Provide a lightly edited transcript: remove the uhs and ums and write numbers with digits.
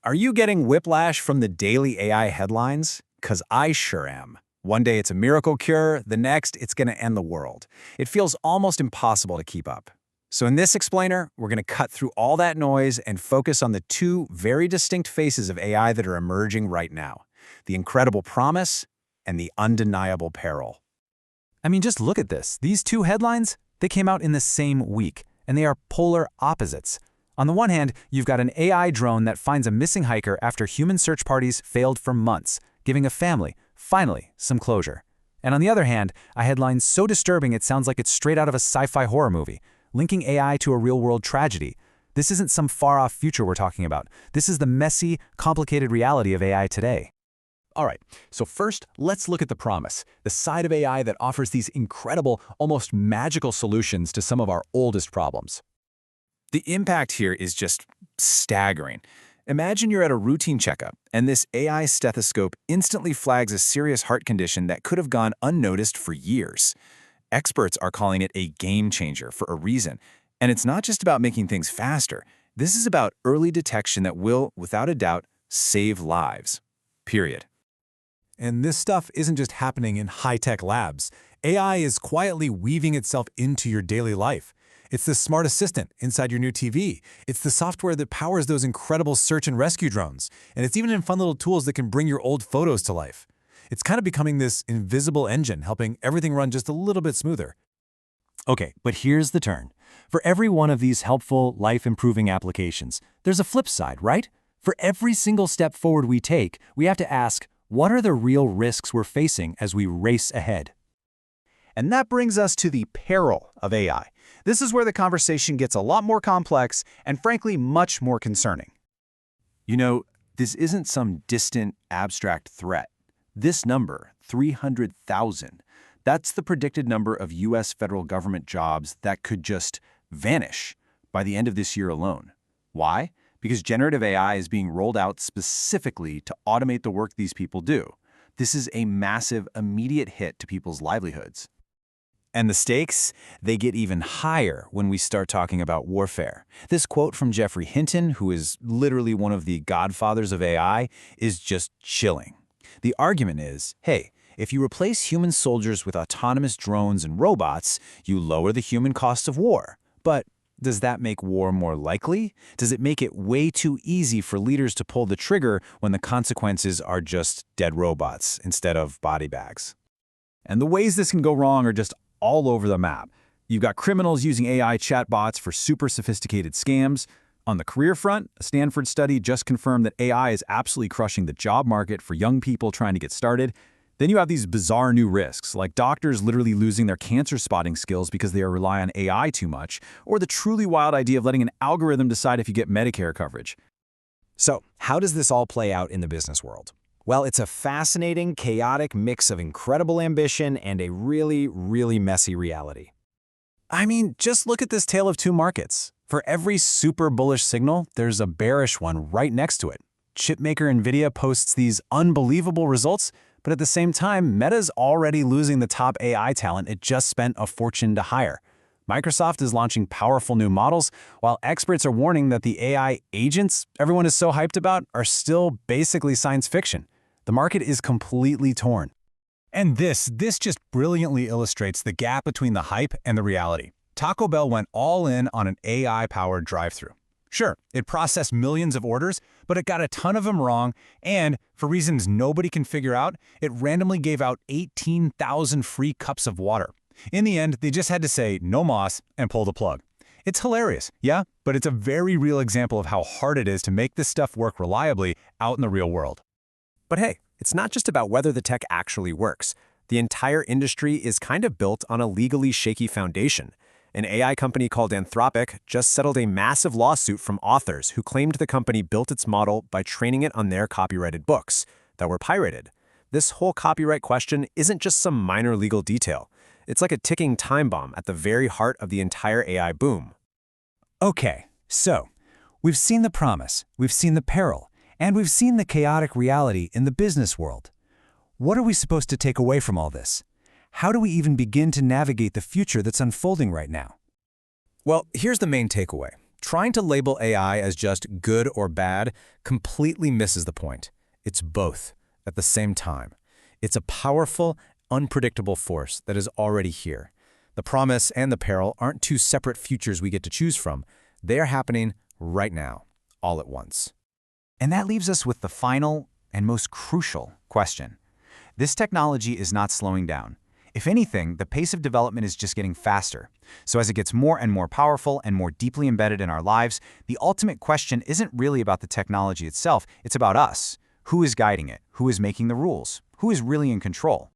Are you getting whiplash from the daily AI headlines? 'Cause I sure am. One day it's a miracle cure, the next it's going to end the world. It feels almost impossible to keep up. So in this explainer, we're going to cut through all that noise and focus on the two very distinct faces of AI that are emerging right now: the incredible promise and the undeniable peril. I mean, just look at this. These two headlines, they came out in the same week, and they are polar opposites. On the one hand, you've got an AI drone that finds a missing hiker after human search parties failed for months, giving a family, finally, some closure. And on the other hand, a headline so disturbing it sounds like it's straight out of a sci-fi horror movie, linking AI to a real-world tragedy. This isn't some far-off future we're talking about. This is the messy, complicated reality of AI today. All right, so first, let's look at the promise, the side of AI that offers these incredible, almost magical solutions to some of our oldest problems. The impact here is just staggering. Imagine you're at a routine checkup, and this AI stethoscope instantly flags a serious heart condition that could have gone unnoticed for years. Experts are calling it a game changer for a reason. And it's not just about making things faster. This is about early detection that will, without a doubt, save lives. Period. And this stuff isn't just happening in high-tech labs. AI is quietly weaving itself into your daily life. It's the smart assistant inside your new TV. It's the software that powers those incredible search and rescue drones. And it's even in fun little tools that can bring your old photos to life. It's kind of becoming this invisible engine, helping everything run just a little bit smoother. Okay, but here's the turn. For every one of these helpful, life-improving applications, there's a flip side, right? For every single step forward we take, we have to ask, what are the real risks we're facing as we race ahead? And that brings us to the peril of AI. This is where the conversation gets a lot more complex and, frankly, much more concerning. You know, this isn't some distant, abstract threat. This number, 300,000, that's the predicted number of U.S. federal government jobs that could just vanish by the end of this year alone. Why? Because generative AI is being rolled out specifically to automate the work these people do. This is a massive, immediate hit to people's livelihoods. And the stakes, they get even higher when we start talking about warfare. This quote from Geoffrey Hinton, who is literally one of the godfathers of AI, is just chilling. The argument is, hey, if you replace human soldiers with autonomous drones and robots, you lower the human cost of war. But does that make war more likely? Does it make it way too easy for leaders to pull the trigger when the consequences are just dead robots instead of body bags? And the ways this can go wrong are just all over the map. You've got criminals using AI chatbots for super sophisticated scams. On the career front, a Stanford study just confirmed that AI is absolutely crushing the job market for young people trying to get started. Then you have these bizarre new risks, like doctors literally losing their cancer spotting skills because they rely on AI too much, or the truly wild idea of letting an algorithm decide if you get Medicare coverage. So, how does this all play out in the business world? Well, it's a fascinating, chaotic mix of incredible ambition and a really, really messy reality. I mean, just look at this tale of two markets. For every super bullish signal, there's a bearish one right next to it. Chipmaker Nvidia posts these unbelievable results, but at the same time, Meta's already losing the top AI talent it just spent a fortune to hire. Microsoft is launching powerful new models, while experts are warning that the AI agents everyone is so hyped about are still basically science fiction. The market is completely torn. And this just brilliantly illustrates the gap between the hype and the reality. Taco Bell went all in on an AI-powered drive-thru. Sure, it processed millions of orders, but it got a ton of them wrong, and, for reasons nobody can figure out, it randomly gave out 18,000 free cups of water. In the end, they just had to say no mas and pull the plug. It's hilarious, yeah, but it's a very real example of how hard it is to make this stuff work reliably out in the real world. But hey, it's not just about whether the tech actually works. The entire industry is kind of built on a legally shaky foundation. An AI company called Anthropic just settled a massive lawsuit from authors who claimed the company built its model by training it on their copyrighted books that were pirated. This whole copyright question isn't just some minor legal detail. It's like a ticking time bomb at the very heart of the entire AI boom. Okay, so we've seen the promise, we've seen the peril, and we've seen the chaotic reality in the business world. What are we supposed to take away from all this? How do we even begin to navigate the future that's unfolding right now? Well, here's the main takeaway. Trying to label AI as just good or bad completely misses the point. It's both at the same time. It's a powerful, unpredictable force that is already here. The promise and the peril aren't two separate futures we get to choose from. They are happening right now, all at once. And that leaves us with the final and most crucial question. This technology is not slowing down. If anything, the pace of development is just getting faster. So as it gets more and more powerful and more deeply embedded in our lives, the ultimate question isn't really about the technology itself, it's about us. Who is guiding it? Who is making the rules? Who is really in control?